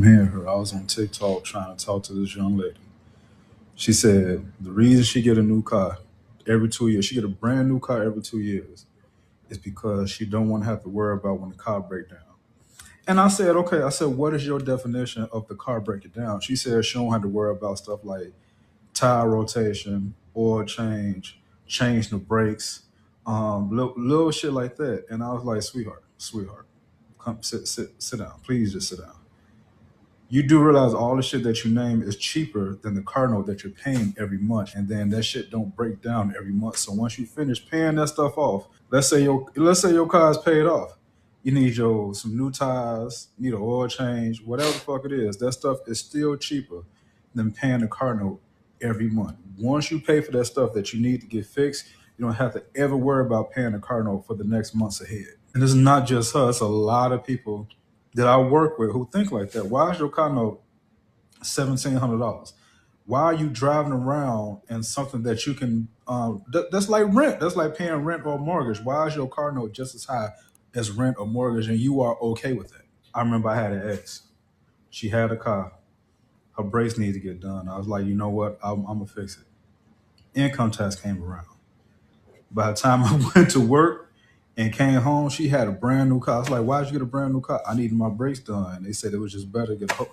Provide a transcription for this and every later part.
I'm hearing her. I was on TikTok trying to talk to this young lady. She said the reason she get a new car every 2 years, she get a brand new car every 2 years, is because she don't want to have to worry about when the car break down. And I said, okay. I said, what is your definition of the car breaking down? She said she don't have to worry about stuff like tire rotation, oil change, change the brakes, little shit like that. And I was like, sweetheart, come sit down. Please just sit down. You do realize all the shit that you name is cheaper than the car note that you're paying every month, and then that shit don't break down every month. So once you finish paying that stuff off, let's say your car is paid off, you need your some new tires, you need an oil change, whatever the fuck it is. That stuff is still cheaper than paying the car note every month. Once you pay for that stuff that you need to get fixed, you don't have to ever worry about paying the car note for the next months ahead. And it's not just her; it's a lot of people that I work with who think like that. Why is your car note $1,700? Why are you driving around in something that you can? That's like rent. That's like paying rent or mortgage. Why is your car note just as high as rent or mortgage, and you are okay with it? I remember I had an ex. She had a car. Her brakes needed to get done. I was like, you know what? I'm gonna fix it. Income tax came around. By the time I went to work and came home, she had a brand new car. I was like, why'd you get a brand new car? I needed my brakes done. They said it was just better to get a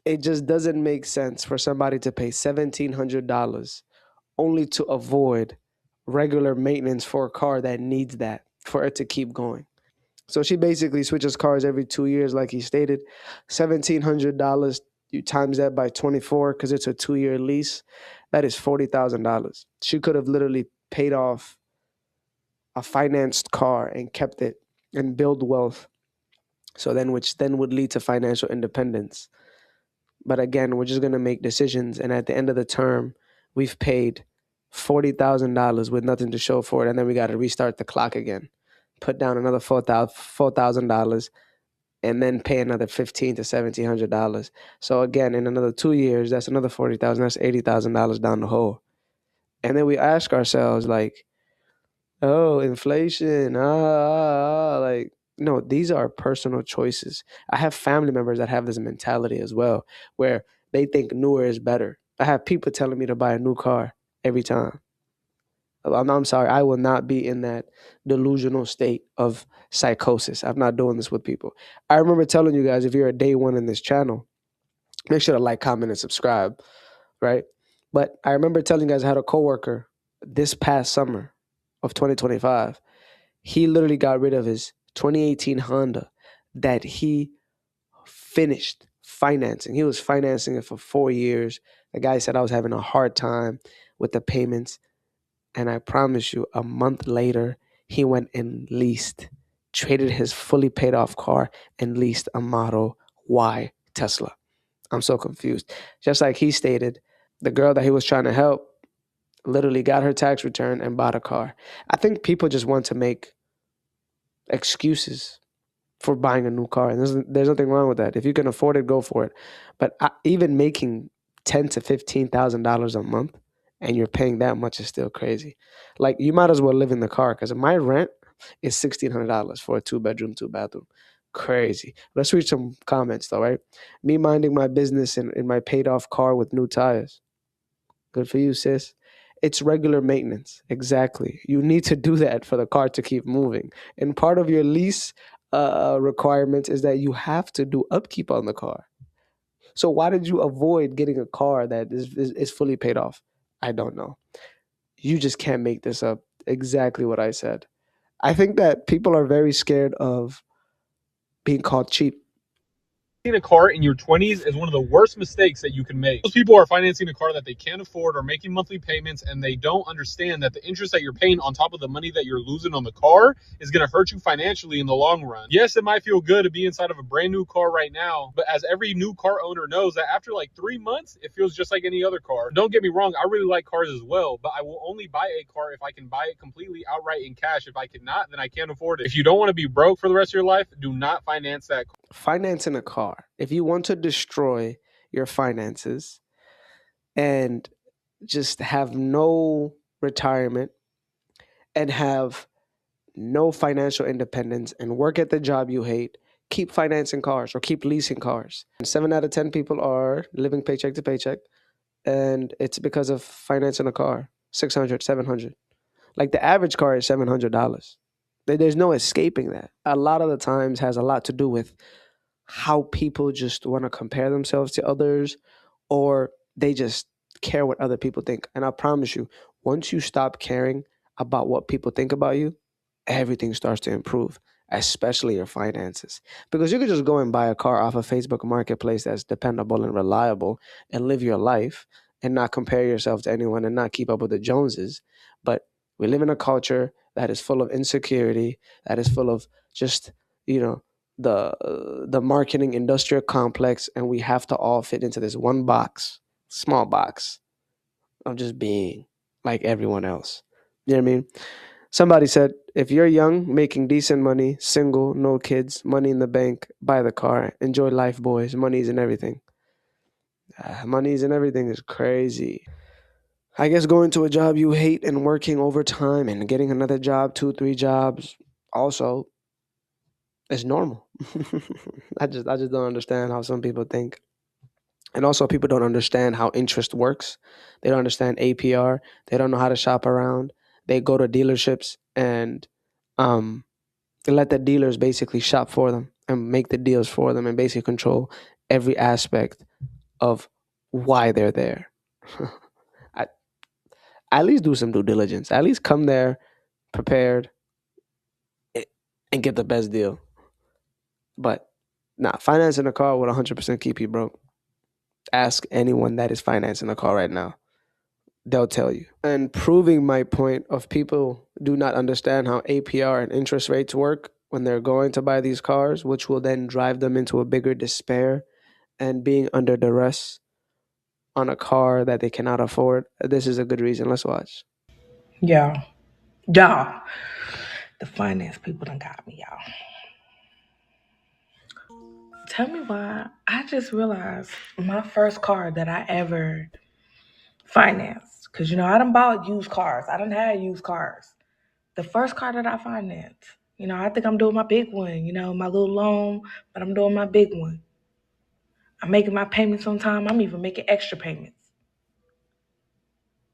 It just doesn't make sense for somebody to pay $1,700 only to avoid regular maintenance for a car that needs that for it to keep going. So she basically switches cars every 2 years, like he stated. $1,700, you times that by 24 because it's a 2 year lease. That is $40,000. She could have literally paid off a financed car and kept it and build wealth. So then, which then would lead to financial independence. But again, we're just gonna make decisions, and at the end of the term, we've paid $40,000 with nothing to show for it, and then we got to restart the clock again, put down another $4,000, and then pay another $1,500 to $1,700. So again, in another 2 years, that's another 40,000. That's $80,000 down the hole. And then we ask ourselves, like, oh, inflation, like, no, these are personal choices. I have family members that have this mentality as well, where they think newer is better. I have people telling me to buy a new car every time. I'm sorry, I will not be in that delusional state of psychosis. I'm not doing this with people. I remember telling you guys, if you're a day one in this channel, make sure to like, comment, and subscribe, right? But I remember telling you guys I had a coworker this past summer of 2025. He literally got rid of his 2018 Honda that he finished financing. He was financing it for 4 years. The guy said I was having a hard time with the payments. And I promise you, a month later, he went and leased, traded his fully paid off car and leased a Model Y Tesla. I'm so confused. Just like he stated, the girl that he was trying to help literally got her tax return and bought a car. I think people just want to make excuses for buying a new car, and there's nothing wrong with that. If you can afford it, go for it. But even making $10,000 to $15,000 a month, and you're paying that much is still crazy. Like, you might as well live in the car, because my rent is $1,600 for a 2 bedroom, 2 bathroom. Crazy. Let's read some comments though, right? Me minding my business in my paid off car with new tires. Good for you, sis. It's regular maintenance. Exactly. You need to do that for the car to keep moving. And part of your lease requirement is that you have to do upkeep on the car. So why did you avoid getting a car that is fully paid off? I don't know. You just can't make this up. Exactly what I said. I think that people are very scared of being called cheap. A car in your 20s is one of the worst mistakes that you can make. Those people are financing a car that they can't afford or making monthly payments, and they don't understand that the interest that you're paying on top of the money that you're losing on the car is going to hurt you financially in the long run. Yes, it might feel good to be inside of a brand new car right now, but as every new car owner knows, that after like 3 months, it feels just like any other car. Don't get me wrong, I really like cars as well, but I will only buy a car if I can buy it completely outright in cash. If I cannot, then I can't afford it. If you don't want to be broke for the rest of your life, do not finance that car. Financing a car, if you want to destroy your finances and just have no retirement and have no financial independence and work at the job you hate, keep financing cars or keep leasing cars. And 7 out of 10 people are living paycheck to paycheck, and it's because of financing a car. 600, 700. Like the average car is $700. There's no escaping that. A lot of the times has a lot to do with how people just want to compare themselves to others, or they just care what other people think. And I promise you, once you stop caring about what people think about you, everything starts to improve, especially your finances. Because you could just go and buy a car off a Facebook marketplace that's dependable and reliable and live your life and not compare yourself to anyone and not keep up with the Joneses. But we live in a culture that is full of insecurity, that is full of just, you know, the marketing industrial complex, and we have to all fit into this one box, small box of just being like everyone else. You know what I mean? Somebody said, if you're young, making decent money, single, no kids, money in the bank, buy the car, enjoy life, boys. Money's in everything. Money's in everything is crazy. I guess going to a job you hate and working overtime and getting another job, two, three jobs, also is normal. I just don't understand how some people think. And also, people don't understand how interest works. They don't understand APR. They don't know how to shop around. They go to dealerships and um, they let the dealers basically shop for them and make the deals for them and basically control every aspect of why they're there. I, at least do some due diligence. At least come there prepared and get the best deal. But nah, financing a car would 100% keep you broke. Ask anyone that is financing a car right now. They'll tell you. And proving my point of people do not understand how APR and interest rates work when they're going to buy these cars, which will then drive them into a bigger despair and being under duress on a car that they cannot afford. This is a good reason. Let's watch. Y'all, y'all, the finance people done got me, y'all. Tell me why. I just realized my first car that I ever financed, because I done bought used cars. I done had used cars. The first car that I financed, I think I'm doing my big one, my little loan, but I'm doing my big one. I'm making my payments on time. I'm even making extra payments.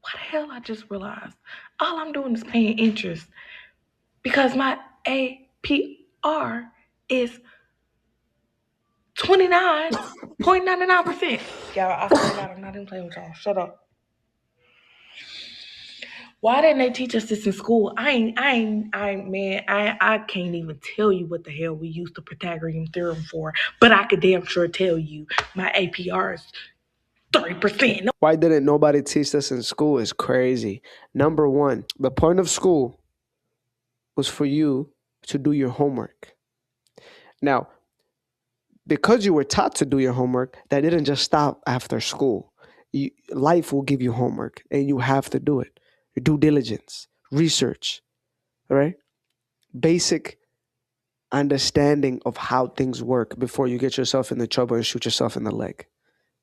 Why the hell I just realized? All I'm doing is paying interest because my APR is 29.99%. Y'all, I swear to God, I'm not even playing with y'all. Shut up. Why didn't they teach us this in school? I can't even tell you what the hell we used the Pythagorean theorem for, but I could damn sure tell you my APR is 30%. Why didn't nobody teach this in school is crazy. Number one, the point of school was for you to do your homework. Now, because you were taught to do your homework, that didn't just stop after school. Life will give you homework and you have to do it. Due diligence, research, right? Basic understanding of how things work before you get yourself into trouble and shoot yourself in the leg,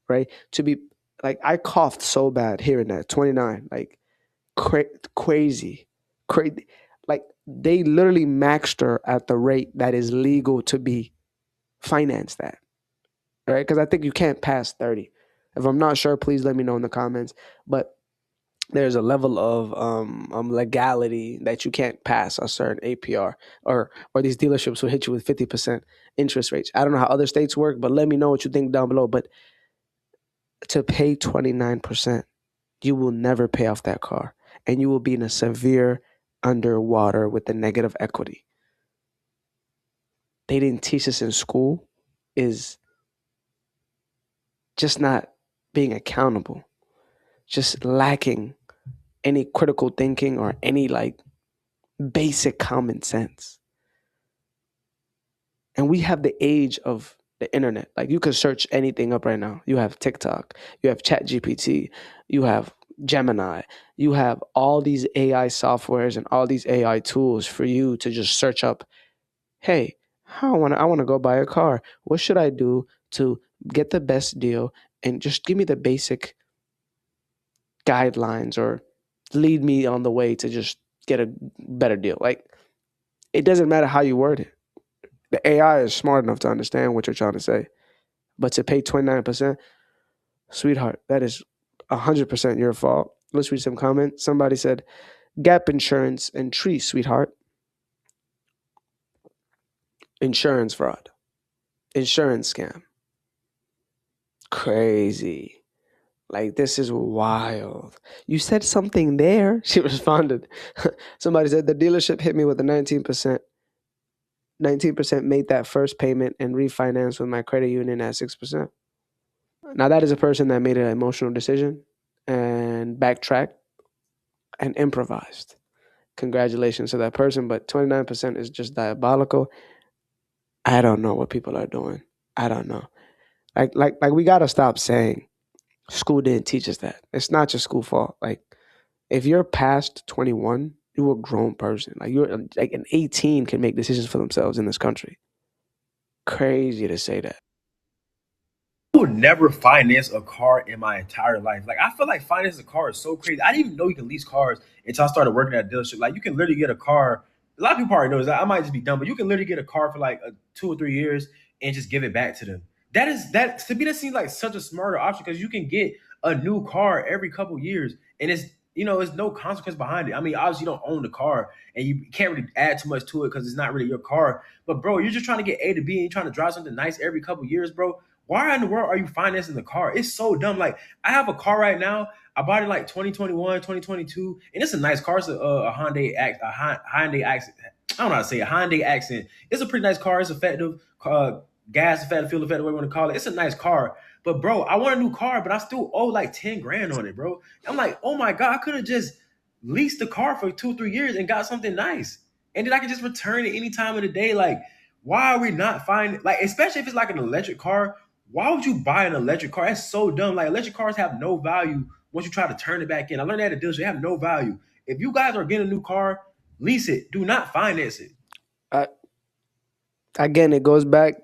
right? To be like, I coughed so bad hearing that 29, like crazy, crazy. Like they literally maxed her at the rate that is legal to be financed at, right? Because I think you can't pass 30. If I'm not sure, please let me know in the comments. But there's a level of legality that you can't pass a certain APR, or these dealerships will hit you with 50% interest rates. I don't know how other states work, but let me know what you think down below. But to pay 29%, you will never pay off that car, and you will be in a severe underwater with the negative equity. They didn't teach us in school is just not being accountable, just lacking any critical thinking or any like basic common sense. And we have the age of the internet. Like you can search anything up right now. You have TikTok, you have ChatGPT, you have Gemini, you have all these AI softwares and all these AI tools for you to just search up, hey, I want to go buy a car. What should I do to get the best deal? And just give me the basic guidelines or lead me on the way to just get a better deal. Like it doesn't matter how you word it. The AI is smart enough to understand what you're trying to say. But to pay 29%, sweetheart, that is 100% your fault. Let's read some comments. Somebody said, gap insurance and tree, sweetheart. Insurance fraud. Insurance scam. Crazy. Like, this is wild. You said something there. She responded. Somebody said, the dealership hit me with a 19%. 19% made that first payment and refinanced with my credit union at 6%. Now, that is a person that made an emotional decision and backtracked and improvised. Congratulations to that person, but 29% is just diabolical. I don't know what people are doing. I don't know. Like we gotta stop saying school didn't teach us that. It's not your school fault. Like, if you're past 21, you're a grown person. Like, you're like an 18 can make decisions for themselves in this country. Crazy to say that. I would never finance a car in my entire life. Like, I feel like financing a car is so crazy. I didn't even know you can lease cars until I started working at a dealership. Like, you can literally get a car. A lot of people already know this. I might just be dumb, but you can literally get a car for like 2 or 3 years and just give it back to them. That to me, that seems like such a smarter option because you can get a new car every couple years, and it's no consequence behind it. I mean, obviously you don't own the car and you can't really add too much to it because it's not really your car. But bro, you're just trying to get A to B and you're trying to drive something nice every couple years, bro. Why in the world are you financing the car? It's so dumb. Like, I have a car right now. I bought it like 2021, 2022, and it's a nice car. It's a Hyundai accent. I don't know how to say it. Hyundai accent. It's a pretty nice car. It's effective. Gas effective, fuel effective, whatever you want to call it. It's a nice car. But bro, I want a new car, but I still owe like 10 grand on it, bro. I'm like, oh my God, I could have just leased the car for 2 or 3 years and got something nice. And then I could just return it any time of the day. Like, why are we not finding, like, especially if it's like an electric car? Why would you buy an electric car? That's so dumb. Like, electric cars have no value once you try to turn it back in. I learned that at a dealership. They have no value. If you guys are getting a new car, lease it. Do not finance it. Again, it goes back,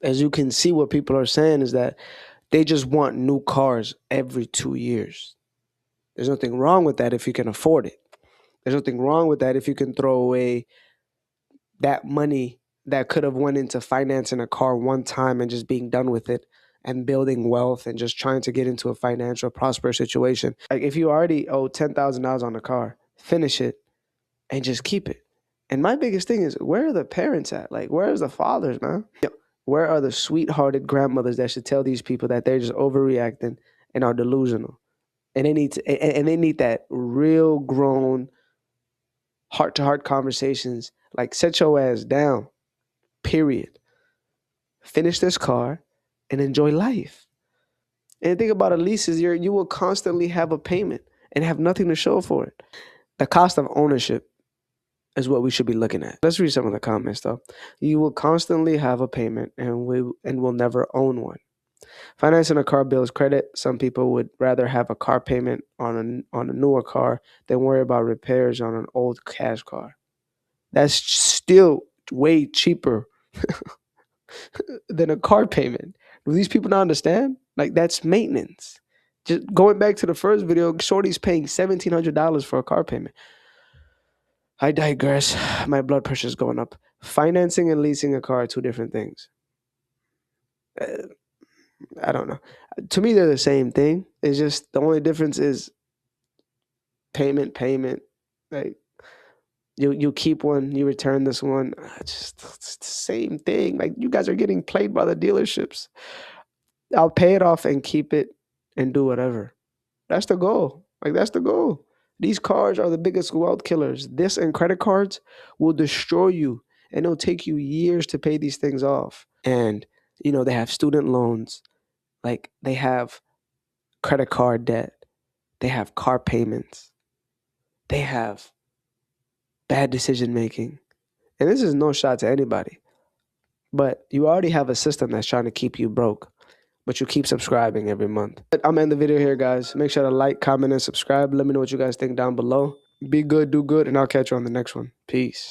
as you can see, what people are saying is that they just want new cars every 2 years. There's nothing wrong with that if you can afford it. There's nothing wrong with that if you can throw away that money that could have went into financing a car one time and just being done with it and building wealth and just trying to get into a financial prosperous situation. Like, if you already owe $10,000 on a car, finish it and just keep it. And my biggest thing is, where are the parents at? Like, where's the fathers, man? Where are the sweethearted grandmothers that should tell these people that they're just overreacting and are delusional? And they need that real grown heart-to-heart conversations. Like, set your ass down. Period. Finish this car and enjoy life. And the thing about a lease is you will constantly have a payment and have nothing to show for it. The cost of ownership is what we should be looking at. Let's read some of the comments though. You will constantly have a payment and will never own one. Financing a car builds credit. Some people would rather have a car payment on a newer car than worry about repairs on an old cash car. That's still way cheaper than a car payment. Do these people not understand? Like, that's maintenance. Just going back to the first video, Shorty's paying $1,700 for a car payment. I digress. My blood pressure is going up. Financing and leasing a car are two different things. I don't know. To me, they're the same thing. It's just the only difference is payment. Like, you keep one, you return this one. It's the same thing. Like, you guys are getting played by the dealerships. I'll pay it off and keep it and do whatever. That's the goal. Like, that's the goal. These cars are the biggest wealth killers. This and credit cards will destroy you, and it'll take you years to pay these things off. And, they have student loans. Like, they have credit card debt. They have car payments. They have bad decision making. And this is no shot to anybody. But you already have a system that's trying to keep you broke. But you keep subscribing every month. I'm going to end the video here, guys. Make sure to like, comment, and subscribe. Let me know what you guys think down below. Be good, do good, and I'll catch you on the next one. Peace.